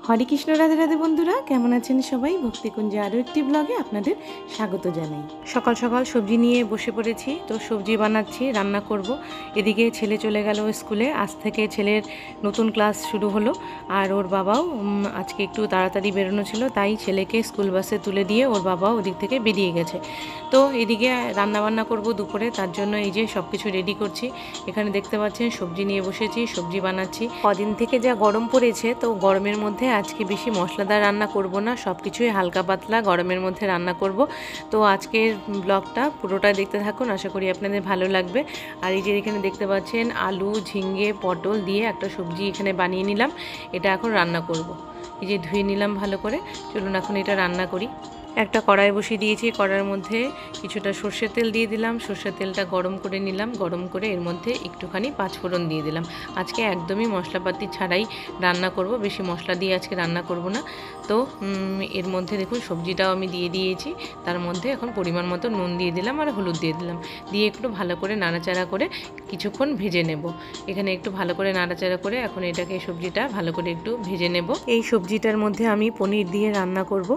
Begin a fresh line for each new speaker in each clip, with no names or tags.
হরে কৃষ্ণ, রাধে রাধে বন্ধুরা, কেমন আছেন সবাই? ভক্তিকুঞ্জে আরও একটি ব্লগে আপনাদের স্বাগত জানাই। সকাল সকাল সবজি নিয়ে বসে পড়েছি, তো সবজি বানাচ্ছি, রান্না করব। এদিকে ছেলে চলে গেল স্কুলে, আজ থেকে ছেলের নতুন ক্লাস শুরু হলো। আর ওর বাবাও আজকে একটু তাড়াতাড়ি বেরোনো ছিল, তাই ছেলেকে স্কুল বাসে তুলে দিয়ে ওর বাবাও ওদিক থেকে বেরিয়ে গেছে। তো এদিকে রান্নাবান্না করব দুপুরে, তার জন্য এই যে সব কিছু রেডি করছি। এখানে দেখতে পাচ্ছেন সবজি নিয়ে বসেছি, সবজি বানাচ্ছি। কদিন থেকে যা গরম পড়েছে, তো গরমের মধ্যে আজকে বেশি মশলাদার রান্না করব না, সব কিছুই হালকা পাতলা গরমের মধ্যে রান্না করব। তো আজকের ব্লগটা পুরোটা দেখতে থাকুন, আশা করি আপনাদের ভালো লাগবে। আর এই যে এখানে দেখতে পাচ্ছেন আলু, ঝিঙ্গে, পটল দিয়ে একটা সবজি এখানে বানিয়ে নিলাম। এটা এখন রান্না করব। এই যে ধুয়ে নিলাম ভালো করে, চলুন এখন এটা রান্না করি। একটা কড়াই বসিয়ে দিয়েছি, কড়াইয়ের মধ্যে কিছুটা সর্ষের তেল দিয়ে দিলাম। সর্ষের তেলটা গরম করে নিলাম, গরম করে এর মধ্যে একটুখানি পাঁচফোড়ন দিয়ে দিলাম। আজকে একদমই মশলাপাতি ছাড়াই রান্না করব, বেশি মশলা দিয়ে আজকে রান্না করব না। তো এর মধ্যে দেখুন সবজিটাও আমি দিয়ে দিয়েছি, তার মধ্যে এখন পরিমাণ মতো নুন দিয়ে দিলাম আর হলুদ দিয়ে দিলাম, দিয়ে একটু ভালো করে নাড়াচাড়া করে কিছুক্ষণ ভেজে নেব। এখানে একটু ভালো করে নাড়াচাড়া করে এখন এটাকে সবজিটা ভালো করে একটু ভেজে নেব। এই সবজিটার মধ্যে আমি পনির দিয়ে রান্না করব।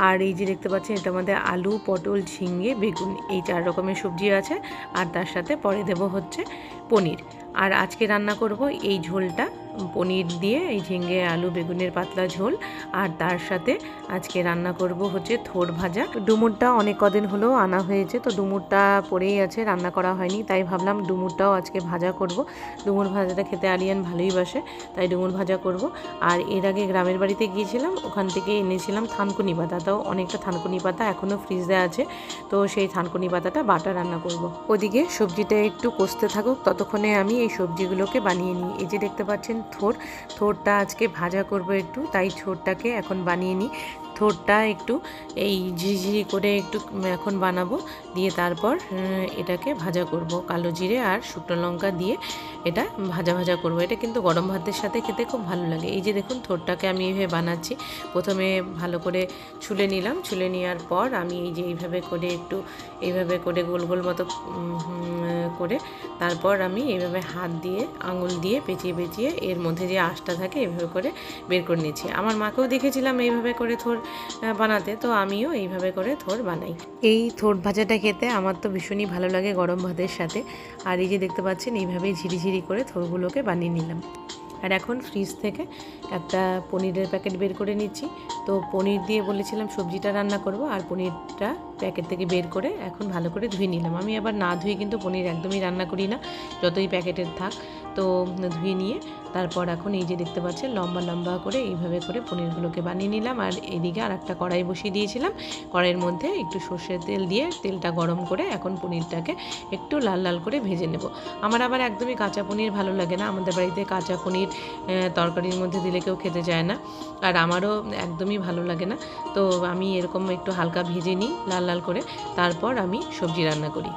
আর এই যে দেখতে পাচ্ছেন এটার মধ্যে আলু, পটল, ঝিঙ্গে, বেগুন, এই 4 রকমের সবজি আছে। আর তার সাথে পরে দেব হচ্ছে পনির। আর আজকে রান্না করব এই ঝোলটা পনির দিয়ে, এই ঝিঙ্গে, আলু, বেগুনের পাতলা ঝোল। আর তার সাথে আজকে রান্না করব হচ্ছে থোড় ভাজা। ডুমুরটা অনেক কদিন হলো আনা হয়েছে, তো ডুমুরটা পড়েই আছে, রান্না করা হয়নি, তাই ভাবলাম ডুমুরটাও আজকে ভাজা করব। ডুমুর ভাজাটা খেতে আরিয়ান ভালোই বাসে, তাই ডুমুর ভাজা করব। আর এর আগে গ্রামের বাড়িতে গিয়েছিলাম, ওখান থেকে এনেছিলাম থানকুনি পাতা, তাও অনেকটা থানকুনি পাতা এখনও ফ্রিজে আছে, তো সেই থানকুনি পাতাটা বাটা রান্না করব। ওদিকে সবজিটা একটু কষতে থাকুক, ততক্ষণে আমি এই সবজিগুলোকে বানিয়ে নিই। এই যে দেখতে পাচ্ছেন থোড়টা আজকে ভাজা করব একটু, তাই থোড়টাকে এখন বানিয়ে নিই। থোড়টা একটু এই ঝিরিঝিরি করে একটু এখন বানাবো, দিয়ে তারপর এটাকে ভাজা করব। কালো জিরে আর শুকনো লঙ্কা দিয়ে এটা ভাজা ভাজা করব। এটা কিন্তু গরম ভাতের সাথে খেতে খুব ভালো লাগে। এই যে দেখুন থোড়টাকে আমি এইভাবে বানাচ্ছি। প্রথমে ভালো করে ছুলে নিলাম, ছুলে নেওয়ার পর আমি এই যে এইভাবে করে একটু এইভাবে করে গোল গোল মতো করে তারপর আমি এইভাবে হাত দিয়ে আঙুল দিয়ে পেঁচিয়ে পেঁচিয়ে এর মধ্যে যে আঁশটা থাকে এইভাবে করে বের করে নিচ্ছি। আমার মাকেও দেখেছিলাম এইভাবে করে থোড় বানাতে, তো আমিও এইভাবে করে থোড় বানাই। এই থোড় ভাজাটা খেতে আমার তো ভীষণই ভালো লাগে গরম ভাতের সাথে। আর এই যে দেখতে পাচ্ছেন এইভাবেই ঝিরিঝিরি করে থোড়গুলোকে বানিয়ে নিলাম। আর এখন ফ্রিজ থেকে একটা পনিরের প্যাকেট বের করে নিচ্ছি। তো পনির দিয়ে বলেছিলাম সবজিটা রান্না করব, আর পনিরটা প্যাকেট থেকে বের করে এখন ভালো করে ধুয়ে নিলাম। আমি আবার না ধুয়ে কিন্তু পনির একদমই রান্না করি না, যতই প্যাকেটের থাক। তো ধুয়ে নিয়ে তারপর এখন এই যে দেখতে পাচ্ছেন লম্বা লম্বা করে এইভাবে করে পনিরগুলোকে বানিয়ে নিলাম। আর এদিকে আর একটা কড়াই বসিয়ে দিয়েছিলাম, কড়াইয়ের মধ্যে একটু সর্ষের তেল দিয়ে তেলটা গরম করে এখন পনিরটাকে একটু লাল লাল করে ভেজে নেব। আমার আবার একদমই কাঁচা পনির ভালো লাগে না, আমাদের বাড়িতে কাঁচা পনির তরকারির মধ্যে দিলে কেউ খেতে চায় না, আর আমারও একদমই ভালো লাগে না। তো আমি এরকম একটু হালকা ভেজে নিই লাল লাল করে, তারপর আমি সবজি রান্না করি।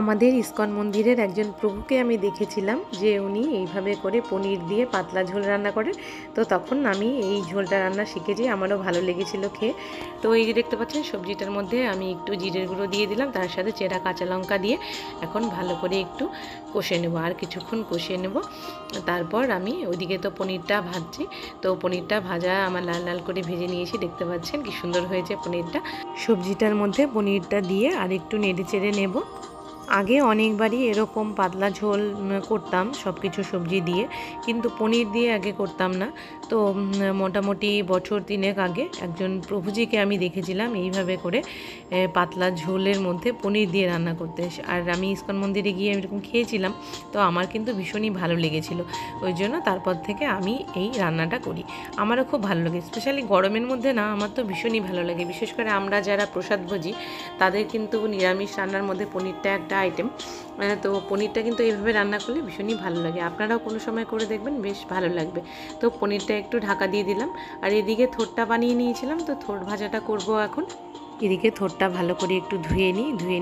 আমাদের ইস্কন মন্দিরের একজন প্রভুকে আমি দেখেছিলাম যে উনি এইভাবে করে পনির দিয়ে পাতলা ঝোল রান্না করেন, তো তখন আমি এই ঝোলটা রান্না শিখেছি, আমারও ভালো লেগেছিল খেয়ে। তো এই যে দেখতে পাচ্ছেন সবজিটার মধ্যে আমি একটু জিরের গুঁড়ো দিয়ে দিলাম, তার সাথে চেরা কাঁচা লঙ্কা দিয়ে এখন ভালো করে একটু কষে নেব, আর কিছুক্ষণ কষিয়ে নেব। তারপর আমি ওইদিকে তো পনিরটা ভাজছি, তো পনিরটা ভাজা আমার লাল লাল করে ভেজে নিয়েছি, দেখতে পাচ্ছেন কি সুন্দর হয়েছে পনিরটা। সবজিটার মধ্যে পনিরটা দিয়ে আর একটু নেড়ে চেড়ে নেব। আগে অনেকবারই এরকম পাতলা ঝোল করতাম সব কিছু সবজি দিয়ে, কিন্তু পনির দিয়ে আগে করতাম না। তো মোটামুটি বছর 3 আগে একজন প্রভুজিকে আমি দেখেছিলাম এইভাবে করে পাতলা ঝোলের মধ্যে পনির দিয়ে রান্না করতে। আর আমি ইস্কন মন্দিরে গিয়ে এরকম খেয়েছিলাম, তো আমার কিন্তু ভীষণই ভালো লেগেছিল। ওই জন্য তারপর থেকে আমি এই রান্নাটা করি, আমারও খুব ভালো লাগে। স্পেশালি গরমের মধ্যে না, আমার তো ভীষণই ভালো লাগে। বিশেষ করে আমরা যারা প্রসাদভোজী তাদের কিন্তু নিরামিষ রান্নার মধ্যে পনিরটা একটা আইটেম। তো পনিরটা কিন্তু এইভাবে রান্না করলে ভীষণই ভালো লাগে, আপনারাও কোনো সময় করে দেখবেন, বেশ ভালো লাগবে। তো পনিরটা একটু ঢাকা দিয়ে দিলাম, আর এদিকে থোড়টা বানিয়ে নিয়েছিলাম, তো থোড় ভাজাটা করব এখন। এদিকে থোড়টা ভালো করে একটু ধুয়ে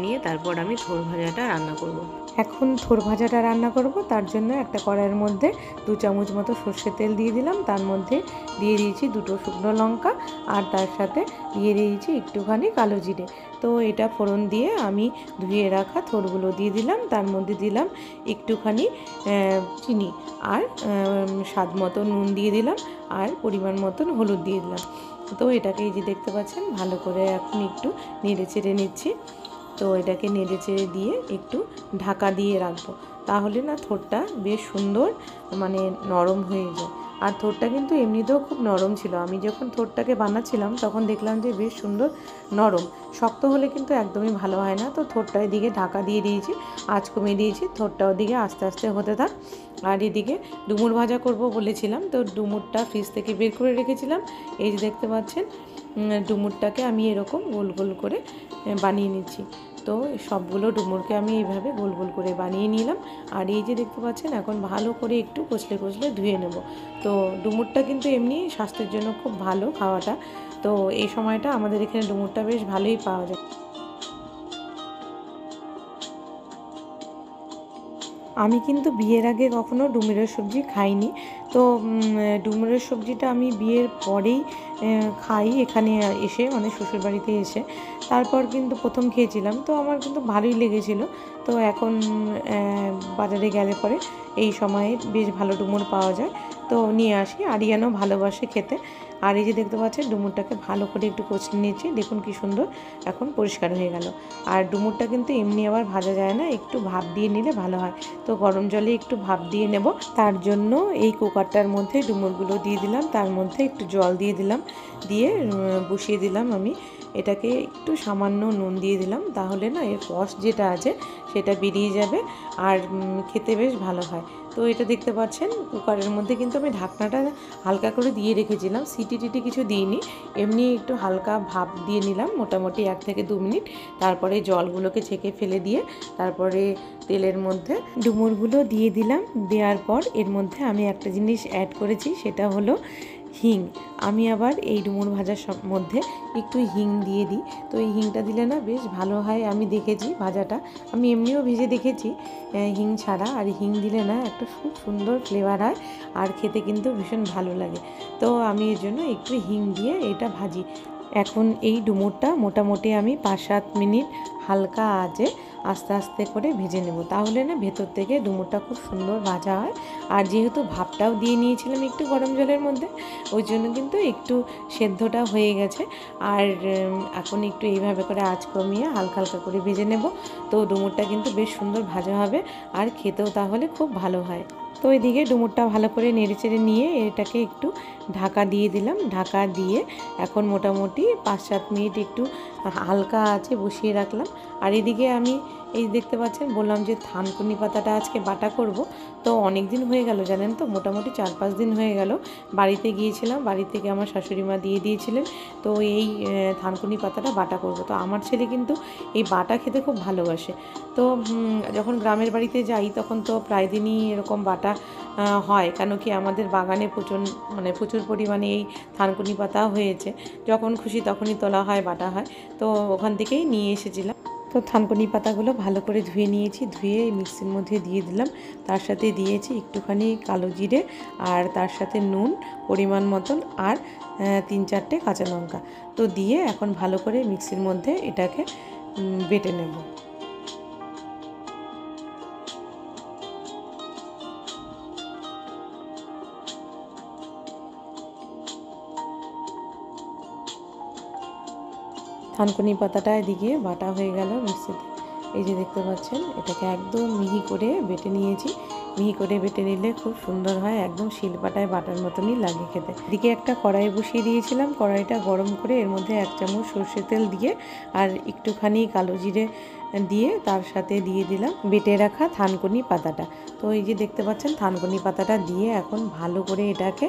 নিয়ে তারপর আমি থোড় ভাজাটা রান্না করব। এখন থোর ভাজাটা রান্না করব, তার জন্য একটা কড়াইয়ের মধ্যে 2 চামচ মতো সর্ষের তেল দিয়ে দিলাম। তার মধ্যে দিয়ে দিয়েছি 2টো শুকনো লঙ্কা, আর তার সাথে দিয়ে দিয়েছি একটুখানি কালো জিরে। তো এটা ফোড়ন দিয়ে আমি ধুয়ে রাখা থোরগুলো দিয়ে দিলাম। তার মধ্যে দিলাম একটুখানি চিনি, আর স্বাদ মতো নুন দিয়ে দিলাম, আর পরিমাণ মতন হলুদ দিয়ে দিলাম। তো এটাকে এই যে দেখতে পাচ্ছেন ভালো করে এখন একটু নেড়ে চেড়ে নিচ্ছি। তো এটাকে নেড়ে চেড়ে দিয়ে একটু ঢাকা দিয়ে রাখবো, তাহলে না থোরটা বেশ সুন্দর মানে নরম হয়ে যায়। আর থোরটা কিন্তু এমনিতেও খুব নরম ছিল, আমি যখন থোরটাকে বানাচ্ছিলাম তখন দেখলাম যে বেশ সুন্দর নরম। শক্ত হলে কিন্তু একদমই ভালো হয় না। তো থোরটা এদিকে ঢাকা দিয়ে দিয়েছি, আঁচ কমিয়ে দিয়েছি, থোরটা ওদিকে আস্তে আস্তে হতে থাক। আর এদিকে ডুমুর ভাজা করব বলেছিলাম, তো ডুমুরটা ফ্রিজ থেকে বের করে রেখেছিলাম। এই যে দেখতে পাচ্ছেন ডুমুরটাকে আমি এরকম গোল গোল করে বানিয়ে নিচ্ছি। তো সবগুলো ডুমুরকে আমি এইভাবে গোল গোল করে বানিয়ে নিলাম। আর এই যে দেখতে পাচ্ছেন এখন ভালো করে একটু কচলে কচলে ধুয়ে নেব। তো ডুমুরটা কিন্তু এমনি স্বাস্থ্যের জন্য খুব ভালো খাওয়াটা। তো এই সময়টা আমাদের এখানে ডুমুরটা বেশ ভালোই পাওয়া যায়। আমি কিন্তু বিয়ের আগে কখনো ডুমুরের সবজি খাইনি। তো ডুমুরের সবজিটা আমি বিয়ের পরেই খাই এখানে এসে, মানে শ্বশুরবাড়িতে এসে। তারপর কিন্তু প্রথম খেয়েছিলাম, তো আমার কিন্তু ভালোই লেগেছিলো। তো এখন বাজারে গেলে পরে এই সময়ে বেশ ভালো ডুমুর পাওয়া যায়, তো নিয়ে আসি। আরিয়ানও ভালোবাসে খেতে। আর এই যে দেখতে পাচ্ছেন ডুমুরটাকে ভালো করে একটু কচলে নিয়েছি, দেখুন কি সুন্দর এখন পরিষ্কার হয়ে গেল। আর ডুমুরটা কিন্তু এমনি আবার ভাজা যায় না, একটু ভাপ দিয়ে নিলে ভালো হয়। তো গরম জলে একটু ভাপ দিয়ে নেব, তার জন্য এই কুকারটার মধ্যে ডুমুরগুলো দিয়ে দিলাম, তার মধ্যে একটু জল দিয়ে দিলাম, দিয়ে বসিয়ে দিলাম আমি। এটাকে একটু সামান্য নুন দিয়ে দিলাম, তাহলে না এর রস যেটা আছে সেটা বেরিয়ে যাবে, আর খেতে বেশ ভালো হয়। তো এটা দেখতে পাচ্ছেন কুকারের মধ্যে কিন্তু আমি ঢাকনাটা হালকা করে দিয়ে রেখেছিলাম, সিটি টিটি কিছু দিইনি, এমনি একটু হালকা ভাপ দিয়ে নিলাম মোটামুটি 1 থেকে 2 মিনিট। তারপরে জলগুলোকে ছেঁকে ফেলে দিয়ে তারপরে তেলের মধ্যে ডুমুরগুলো দিয়ে দিলাম। দেওয়ার পর এর মধ্যে আমি একটা জিনিস অ্যাড করেছি, সেটা হলো হিং। আমি আবার এই ডুমুর ভাজার মধ্যে একটু হিং দিয়ে দিই। তো এই হিংটা দিলে না বেশ ভালো হয়, আমি দেখেছি ভাজাটা, আমি এমনিও ভেজে দেখেছি হিং ছাড়া। আর হিং দিলে না একটা খুব সুন্দর ফ্লেভার হয়, আর খেতে কিন্তু ভীষণ ভালো লাগে। তো আমি এর জন্য একটু হিং দিয়ে এটা ভাজি। এখন এই ডুমুরটা মোটামুটি আমি 5-7 মিনিট হালকা আঁচে আস্তে আস্তে করে ভেজে নেব, তাহলে না ভেতর থেকে ডুমুরটা খুব সুন্দর ভাজা হয়। আর যেহেতু ভাপটাও দিয়ে নিয়েছিলাম একটু গরম জলের মধ্যে, ওই জন্য কিন্তু একটু সেদ্ধটা হয়ে গেছে। আর এখন একটু এইভাবে করে আঁচ কমিয়ে হালকা হালকা করে ভেজে নেব। তো ডুমুরটা কিন্তু বেশ সুন্দর ভাজা হবে, আর খেতেও তাহলে খুব ভালো হয়। তো এদিকে ডুমুরটা ভালো করে নেড়েচেড়ে নিয়ে এটাকে একটু ঢাকা দিয়ে দিলাম। ঢাকা দিয়ে এখন মোটামুটি 5-7 মিনিট একটু হালকা আঁচে বসিয়ে রাখলাম। আর এদিকে আমি এই দেখতে পাচ্ছেন বললাম যে থানকুনি পাতাটা আজকে বাটা করব। তো অনেক দিন হয়ে গেল জানেন তো, মোটামুটি 4-5 দিন হয়ে গেল বাড়িতে গিয়েছিলাম, বাড়ি থেকে আমার শাশুড়ি মা দিয়ে দিয়েছিলেন। তো এই থানকুনি পাতাটা বাটা করব। তো আমার ছেলে কিন্তু এই বাটা খেতে খুব ভালোবাসে। তো যখন গ্রামের বাড়িতে যাই তখন তো প্রায় দিনই এরকম বাটা হয়, কেন কি আমাদের বাগানে প্রচুর পরিমাণে এই থানকুনি পাতা হয়েছে, যখন খুশি তখনই তোলা হয়, বাটা হয়। তো ওখান থেকেই নিয়ে এসেছিলাম। তো থানকুনি পাতাগুলো ভালো করে ধুয়ে নিয়েছি, ধুয়ে মিক্সির মধ্যে দিয়ে দিলাম। তার সাথে দিয়েছি একটুখানি কালো জিরে, আর তার সাথে নুন পরিমাণ মতন, আর 3-4টে কাঁচা লঙ্কা। তো দিয়ে এখন ভালো করে মিক্সির মধ্যে এটাকে বেটে নেব। থানকুনি পাতাটা এদিকে বাটা হয়ে গেল মিক্সিতে। এই যে দেখতে পাচ্ছেন এটাকে একদম মিহি করে বেটে নিয়েছি। মিহি করে বেটে নিলে খুব সুন্দর হয়, একদম শিলপাটায় বাটার মতনই লাগে খেতে। এদিকে একটা কড়াই বসিয়ে দিয়েছিলাম, কড়াইটা গরম করে এর মধ্যে 1 চামচ সর্ষের তেল দিয়ে আর একটুখানি কালো জিরে দিয়ে তার সাথে দিয়ে দিলাম বেটে রাখা থানকুনি পাতাটা। তো এই যে দেখতে পাচ্ছেন থানকুনি পাতাটা দিয়ে এখন ভালো করে এটাকে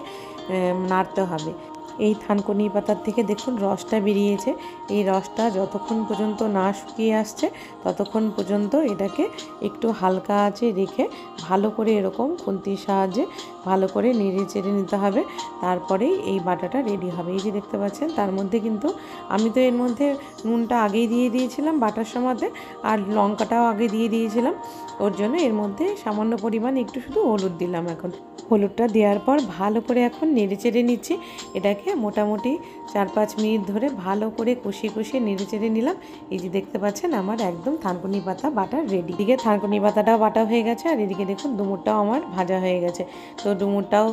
নাড়তে হবে। এই থানকুনি পাতার থেকে দেখুন রসটা বেরিয়েছে। এই রসটা যতক্ষণ পর্যন্ত না শুকিয়ে আসছে ততক্ষণ পর্যন্ত এটাকে একটু হালকা আঁচে রেখে ভালো করে এরকম খুন্তির সাহায্যে ভালো করে নেড়ে চেড়ে নিতে হবে। তারপরেই এই বাটাটা রেডি হবে। এই যে দেখতে পাচ্ছেন, তার মধ্যে কিন্তু আমি তো এর মধ্যে নুনটা আগেই দিয়ে দিয়েছিলাম বাটার সময়তে, আর লঙ্কাটাও আগে দিয়ে দিয়েছিলাম। ওর জন্য এর মধ্যে সামান্য পরিমাণ একটু শুধু হলুদ দিলাম। এখন হলুদটা দেওয়ার পর ভালো করে এখন নেড়ে চেড়ে নিচ্ছি। এটাকে মোটামুটি 4-5 মিনিট ধরে ভালো করে কষিয়ে নেড়ে চেড়ে নিলাম। এই যে দেখতে পাচ্ছেন আমার একদম থানকুনি পাতা বাটা রেডি। এদিকে থানকুনি পাতাটাও বাটা হয়ে গেছে, আর এদিকে দেখুন ডুমুরটাও আমার ভাজা হয়ে গেছে। তো ডুমুরটাও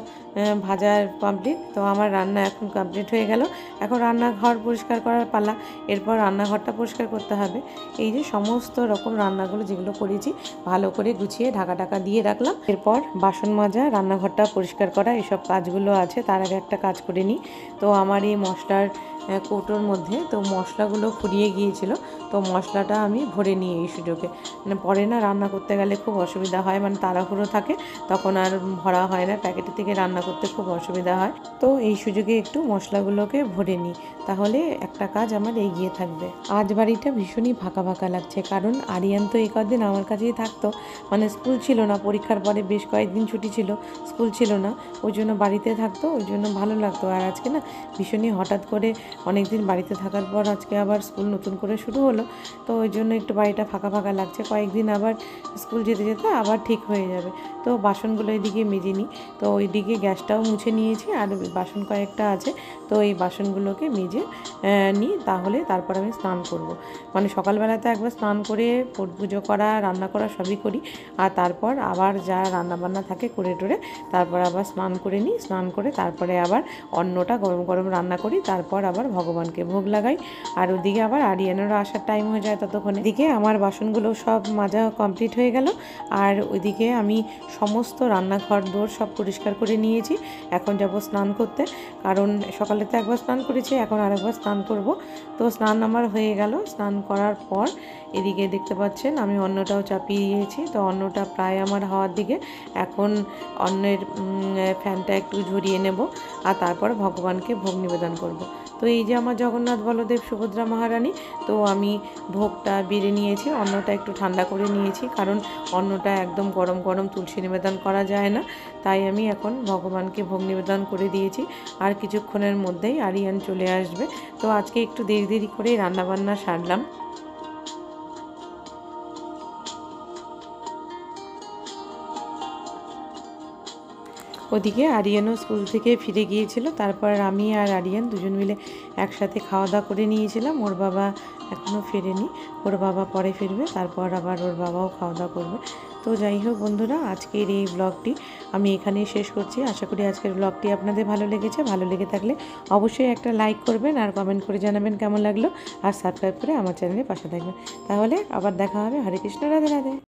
ভাজার কমপ্লিট। তো আমার রান্না এখন কমপ্লিট হয়ে গেল। এখন রান্নাঘর পরিষ্কার করার পালা। এরপর রান্নাঘরটা পরিষ্কার করতে হবে। এই যে সমস্ত রকম রান্নাগুলো যেগুলো করেছি ভালো করে গুছিয়ে ঢাকা দিয়ে রাখলাম। এরপর বাসন মাজা, রান্নাঘরটা পরিষ্কার করা, এসব কাজগুলো আছে। তার আগে একটা কাজ করে নিই। তো আমার এই মশলার কৌটোর মধ্যে তো মশলাগুলো ফুরিয়ে গিয়েছিল, তো মশলাটা আমি ভরে নিই এই সুযোগে। মানে পরে না রান্না করতে গেলে খুব অসুবিধা হয়, মানে তাড়াহুড়ো থাকে, তখন আর ভরা হয় না। প্যাকেটের থেকে রান্না করতে খুব অসুবিধা হয়। তো এই সুযোগে একটু মশলাগুলোকে ভরে নিই, তাহলে একটা কাজ আমার এগিয়ে থাকবে। আজ বাড়িটা ভীষণই ফাঁকা ফাঁকা লাগছে, কারণ আরিয়ান তো এই কদিন আমার কাছেই থাকতো। মানে স্কুল ছিল না, পরীক্ষার পরে বেশ কয়েকদিন ছুটি ছিল, স্কুল ছিল না, ওই জন্য বাড়িতে থাকতো, ওই জন্য ভালো লাগতো। আর আজকে না ভীষণই হঠাৎ করে অনেক দিন বাড়িতে থাকার পর আজকে আবার স্কুল নতুন করে শুরু হলো, তো ওই জন্য একটু বাড়িটা ফাঁকা ফাঁকা লাগছে। কয়েকদিন আবার স্কুল যেতে যেতে আবার ঠিক হয়ে যাবে। তো বাসনগুলো এদিকে মেজে নিই। তো ওইদিকে গ্যাসটাও মুছে নিয়েছি, আর বাসন কয়েকটা আছে, তো এই বাসনগুলোকে মেজে নিই, তাহলে তারপর আমি স্নান করব। মানে সকালবেলাতে একবার স্নান করে পুজো করা, রান্না করা সবই করি, আর তারপর আবার যা রান্নাবান্না থাকে করে টোরে তারপর আবার স্নান করে নিই। স্নান করে তারপরে আবার অন্নটা গরম গরম রান্না করি, তারপর আবার ভগবানকে ভোগ লাগাই। আর ওদিকে আবার আরিয়ানেরও আসার টাইম হয়ে যায় ততক্ষণে। এদিকে আমার বাসনগুলো সব মাজা কমপ্লিট হয়ে গেল, আর ওইদিকে আমি সমস্ত রান্নাঘর দোর সব পরিষ্কার করে নিয়েছি। এখন যাব স্নান করতে, কারণ সকালে তো একবার স্নান করেছি, এখন আরেকবার স্নান করব। তো স্নান আমার হয়ে গেল। স্নান করার পর এদিকে দেখতে পাচ্ছেন আমি অন্নটাও চাপিয়ে দিয়েছি। তো অন্নটা প্রায় আমার হওয়ার দিকে। এখন অন্নের ফ্যানটা একটু ঝরিয়ে নেব, আর তারপর ভগবানকে ভোগ নিবেদন করব। তো এই যে আমার জগন্নাথ বলদেব সুভদ্রা মহারানী, তো আমি ভোগটা বেড়ে নিয়েছি, অন্নটা একটু ঠান্ডা করে নিয়েছি, কারণ অন্নটা একদম গরম গরম তুলসী নিবেদন করা যায় না। তাই আমি এখন ভগবানকে ভোগ নিবেদন করে দিয়েছি। আর কিছুক্ষণের মধ্যেই আরিয়ান চলে আসবে। তো আজকে একটু দেরি করেই রান্নাবান্না সারলাম। ওদিকে আরিয়ানও স্কুল থেকে ফিরে গিয়েছিল। তারপর আমি আর আরিয়ান দুজন মিলে একসাথে খাওয়া দাওয়া করে নিয়েছিলাম। ওর বাবা এখনও ফেরেনি, ওর বাবা পরে ফিরবে, তারপর আবার ওর বাবাও খাওয়া দাওয়া করবে। তো যাই হোক বন্ধুরা, আজকের এই ব্লগটি আমি এখানেই শেষ করছি। আশা করি আজকের ব্লগটি আপনাদের ভালো লেগেছে। ভালো লেগে থাকলে অবশ্যই একটা লাইক করবেন, আর কমেন্ট করে জানাবেন কেমন লাগলো, আর সাবস্ক্রাইব করে আমার চ্যানেলে পাশে থাকবেন। তাহলে আবার দেখা হবে। হরে কৃষ্ণ, রাধে রাধে।